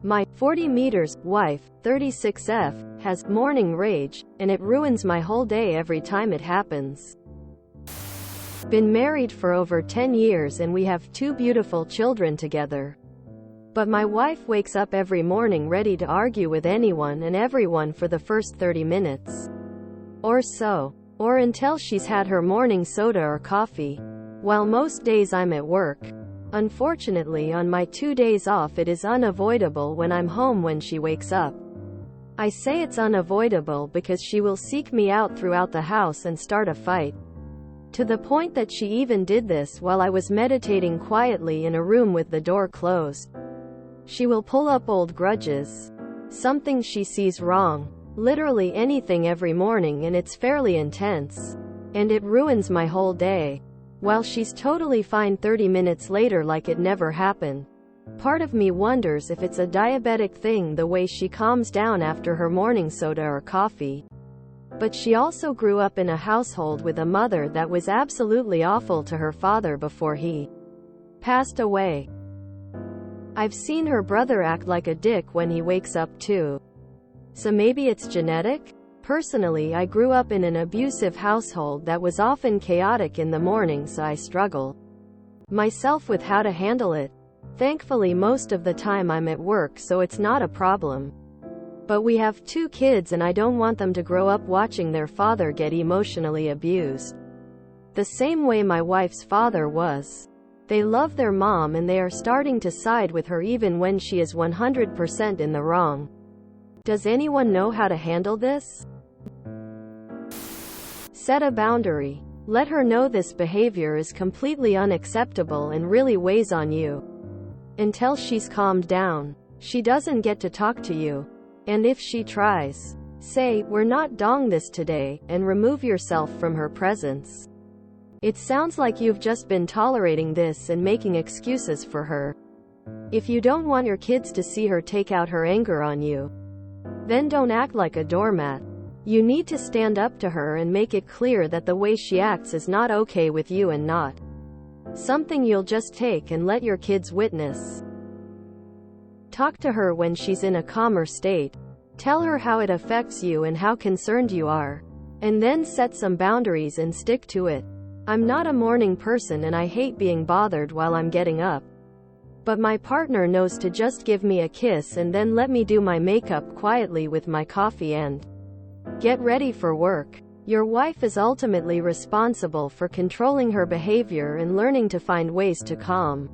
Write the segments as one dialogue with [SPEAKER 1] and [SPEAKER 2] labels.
[SPEAKER 1] My 40 meters wife, 36F, has morning rage, and it ruins my whole day every time it happens. Been married for over 10 years and we have 2 beautiful children together. But my wife wakes up every morning ready to argue with anyone and everyone for the first 30 minutes. Or so. Or until she's had her morning soda or coffee. While most days I'm at work. Unfortunately, on my 2 days off it is unavoidable when I'm home when she wakes up. I say it's unavoidable because she will seek me out throughout the house and start a fight. To the point that she even did this while I was meditating quietly in a room with the door closed. She will pull up old grudges. Something she sees wrong. Literally anything every morning, and it's fairly intense. And it ruins my whole day. While she's totally fine 30 minutes later like it never happened. Part of me wonders if it's a diabetic thing the way she calms down after her morning soda or coffee. But she also grew up in a household with a mother that was absolutely awful to her father before he passed away. I've seen her brother act like a dick when he wakes up too. So maybe it's genetic? Personally, I grew up in an abusive household that was often chaotic in the morning, so I struggle myself with how to handle it. Thankfully, most of the time I'm at work, so it's not a problem. But we have 2 kids and I don't want them to grow up watching their father get emotionally abused. The same way my wife's father was. They love their mom and they are starting to side with her even when she is 100% in the wrong. Does anyone know how to handle this? Set a boundary. Let her know this behavior is completely unacceptable and really weighs on you. Until she's calmed down, she doesn't get to talk to you. And if she tries, say, "We're not doing this today," and remove yourself from her presence. It sounds like you've just been tolerating this and making excuses for her. If you don't want your kids to see her take out her anger on you, then don't act like a doormat. You need to stand up to her and make it clear that the way she acts is not okay with you and not something you'll just take and let your kids witness. Talk to her when she's in a calmer state. Tell her how it affects you and how concerned you are. And then set some boundaries and stick to it. I'm not a morning person and I hate being bothered while I'm getting up. But my partner knows to just give me a kiss and then let me do my makeup quietly with my coffee and get ready for work. Your wife is ultimately responsible for controlling her behavior and learning to find ways to calm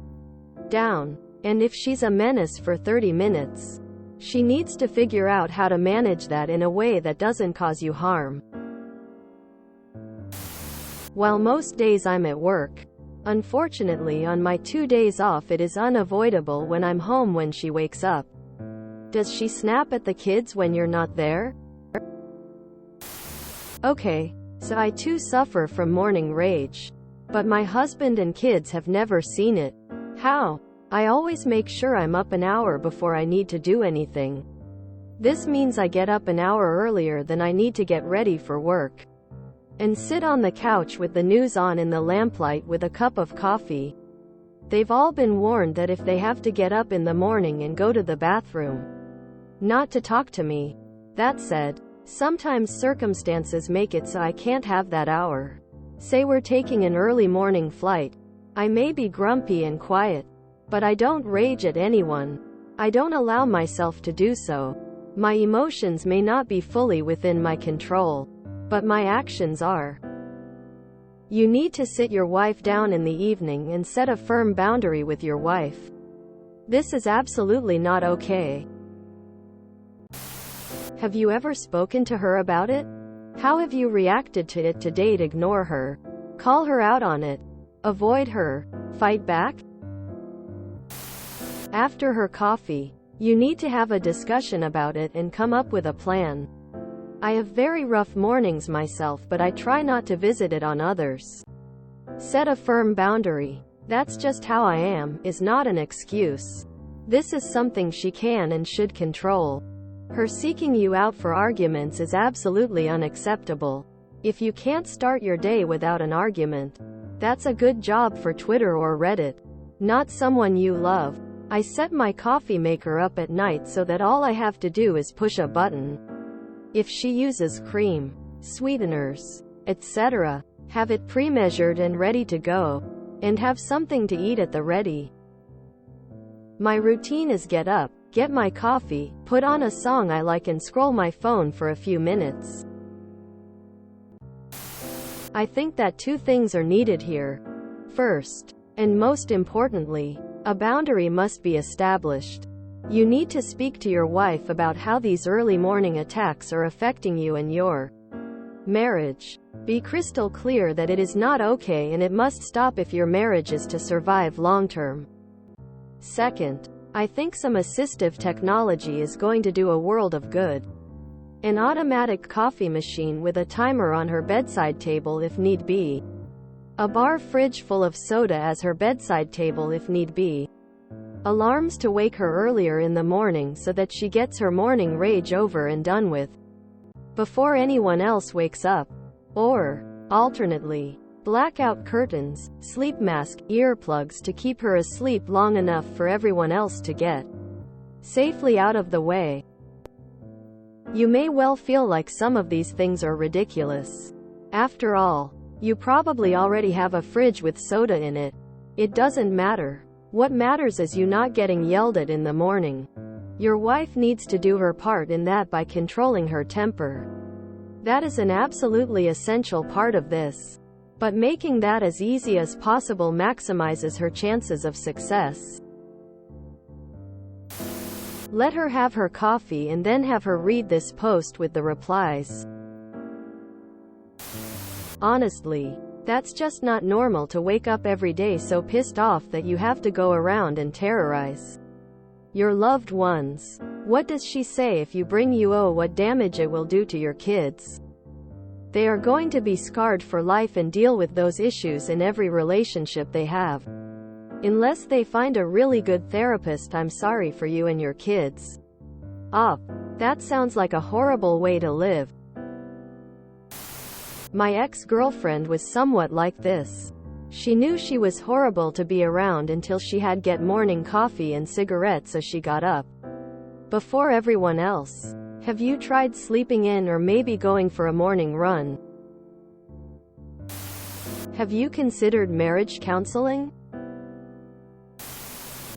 [SPEAKER 1] down. And if she's a menace for 30 minutes, she needs to figure out how to manage that in a way that doesn't cause you harm. While most days I'm at work, unfortunately on my 2 days off it is unavoidable when I'm home when she wakes up. Does she snap at the kids when you're not there? Okay, so I too suffer from morning rage. But my husband and kids have never seen it. How? I always make sure I'm up an hour before I need to do anything. This means I get up an hour earlier than I need to get ready for work. And sit on the couch with the news on in the lamplight with a cup of coffee. They've all been warned that if they have to get up in the morning and go to the bathroom, not to talk to me. That said, sometimes circumstances make it so I can't have that hour. Say we're taking an early morning flight. I may be grumpy and quiet, but I don't rage at anyone. I don't allow myself to do so. My emotions may not be fully within my control, but my actions are. You need to sit your wife down in the evening and set a firm boundary with your wife. This is absolutely not okay. Have you ever spoken to her about it? How have you reacted to it? To date, ignore her, call her out on it, avoid her, fight back? After her coffee, you need to have a discussion about it and come up with a plan. I have very rough mornings myself, but I try not to visit it on others. Set a firm boundary. That's just how I am, is not an excuse. This is something she can and should control. Her seeking you out for arguments is absolutely unacceptable. If you can't start your day without an argument, that's a good job for Twitter or Reddit. Not someone you love. I set my coffee maker up at night so that all I have to do is push a button. If she uses cream, sweeteners, etc., have it pre-measured and ready to go, and have something to eat at the ready. My routine is get up, get my coffee, put on a song I like and scroll my phone for a few minutes. I think that two things are needed here. First, and most importantly, a boundary must be established. You need to speak to your wife about how these early morning attacks are affecting you and your marriage. Be crystal clear that it is not okay and it must stop if your marriage is to survive long term. Second, I think some assistive technology is going to do a world of good. An automatic coffee machine with a timer on her bedside table if need be. A bar fridge full of soda as her bedside table if need be. Alarms to wake her earlier in the morning so that she gets her morning rage over and done with before anyone else wakes up. Or, alternately, blackout curtains, sleep mask, earplugs to keep her asleep long enough for everyone else to get safely out of the way. You may well feel like some of these things are ridiculous. After all, you probably already have a fridge with soda in it. It doesn't matter. What matters is you not getting yelled at in the morning. Your wife needs to do her part in that by controlling her temper. That is an absolutely essential part of this. But making that as easy as possible maximizes her chances of success. Let her have her coffee and then have her read this post with the replies. Honestly, that's just not normal to wake up every day so pissed off that you have to go around and terrorize your loved ones. What does she say if you bring what damage it will do to your kids? They are going to be scarred for life and deal with those issues in every relationship they have. Unless they find a really good therapist, I'm sorry for you and your kids. That sounds like a horrible way to live. My ex-girlfriend was somewhat like this. She knew she was horrible to be around until she had get morning coffee and cigarettes so she got up before everyone else. Have you tried sleeping in or maybe going for a morning run? Have you considered marriage counseling?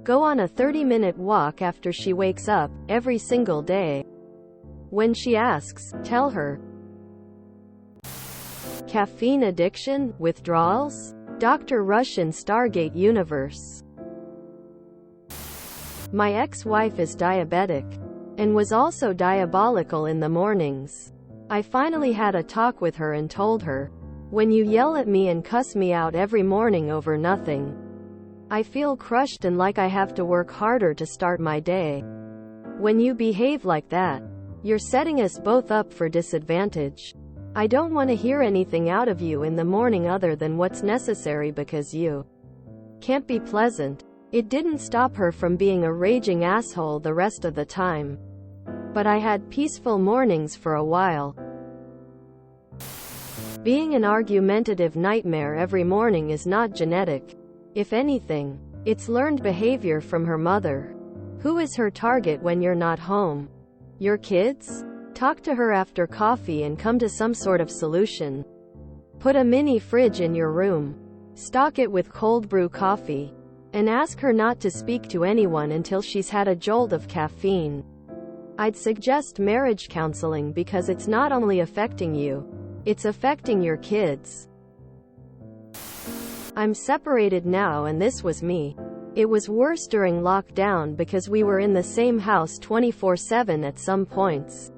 [SPEAKER 1] Go on a 30-minute walk after she wakes up, every single day. When she asks, tell her. Caffeine addiction, withdrawals? Dr. Rush in Stargate Universe. My ex-wife is diabetic, and was also diabolical in the mornings. I finally had a talk with her and told her, when you yell at me and cuss me out every morning over nothing, I feel crushed and like I have to work harder to start my day. When you behave like that, you're setting us both up for disadvantage. I don't want to hear anything out of you in the morning other than what's necessary because you can't be pleasant. It didn't stop her from being a raging asshole the rest of the time. But I had peaceful mornings for a while. Being an argumentative nightmare every morning is not genetic. If anything, it's learned behavior from her mother. Who is her target when you're not home? Your kids? Talk to her after coffee and come to some sort of solution. Put a mini fridge in your room. Stock it with cold brew coffee. And ask her not to speak to anyone until she's had a jolt of caffeine. I'd suggest marriage counseling because it's not only affecting you, it's affecting your kids. I'm separated now and this was me. It was worse during lockdown because we were in the same house 24/7 at some points.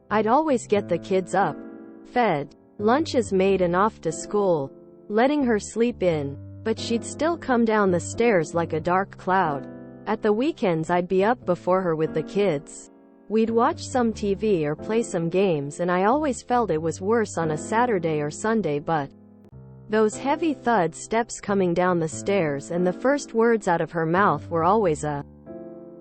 [SPEAKER 1] I'd always get the kids up, fed, lunches made and off to school, letting her sleep in, but she'd still come down the stairs like a dark cloud. At the weekends I'd be up before her with the kids. We'd watch some TV or play some games and I always felt it was worse on a Saturday or Sunday, but those heavy thud steps coming down the stairs and the first words out of her mouth were always a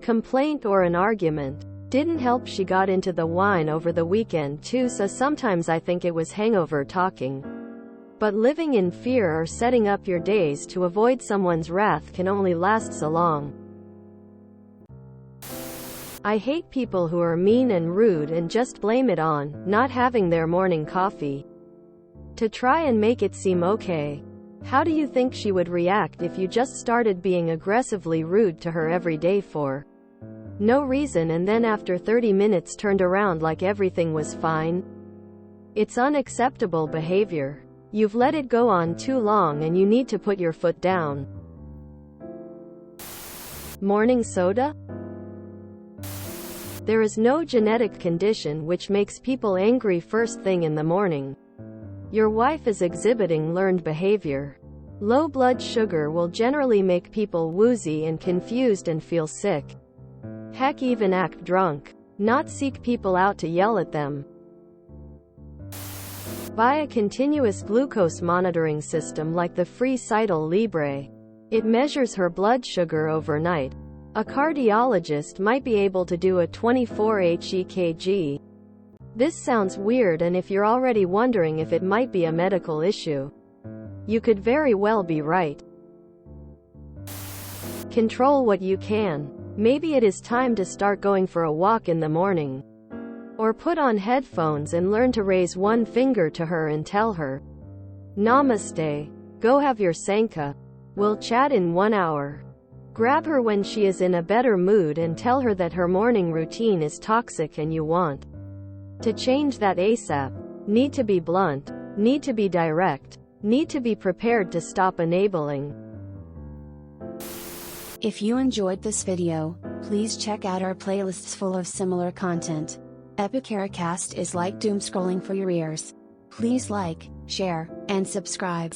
[SPEAKER 1] complaint or an argument. Didn't help she got into the wine over the weekend too, so sometimes I think it was hangover talking. But living in fear or setting up your days to avoid someone's wrath can only last so long. I hate people who are mean and rude and just blame it on not having their morning coffee to try and make it seem okay. How do you think she would react if you just started being aggressively rude to her every day for no reason and then after 30 minutes turned around like everything was fine? It's unacceptable behavior. You've let it go on too long and you need to put your foot down. Morning soda? There is no genetic condition which makes people angry first thing in the morning. Your wife is exhibiting learned behavior. Low blood sugar will generally make people woozy and confused and feel sick. Heck, even act drunk. Not seek people out to yell at them. Buy a continuous glucose monitoring system like the free Cytal Libre. It measures her blood sugar overnight. A cardiologist might be able to do a 24H EKG. This sounds weird, and if you're already wondering if it might be a medical issue, you could very well be right. Control what you can. Maybe it is time to start going for a walk in the morning. Or put on headphones and learn to raise one finger to her and tell her, "Namaste. Go have your Sanka. We'll chat in 1 hour." Grab her when she is in a better mood and tell her that her morning routine is toxic and you want to change that ASAP. Need to be blunt. Need to be direct. Need to be prepared to stop enabling.
[SPEAKER 2] If you enjoyed this video, please check out our playlists full of similar content. Epicaricast is like doom scrolling for your ears. Please like, share, and subscribe.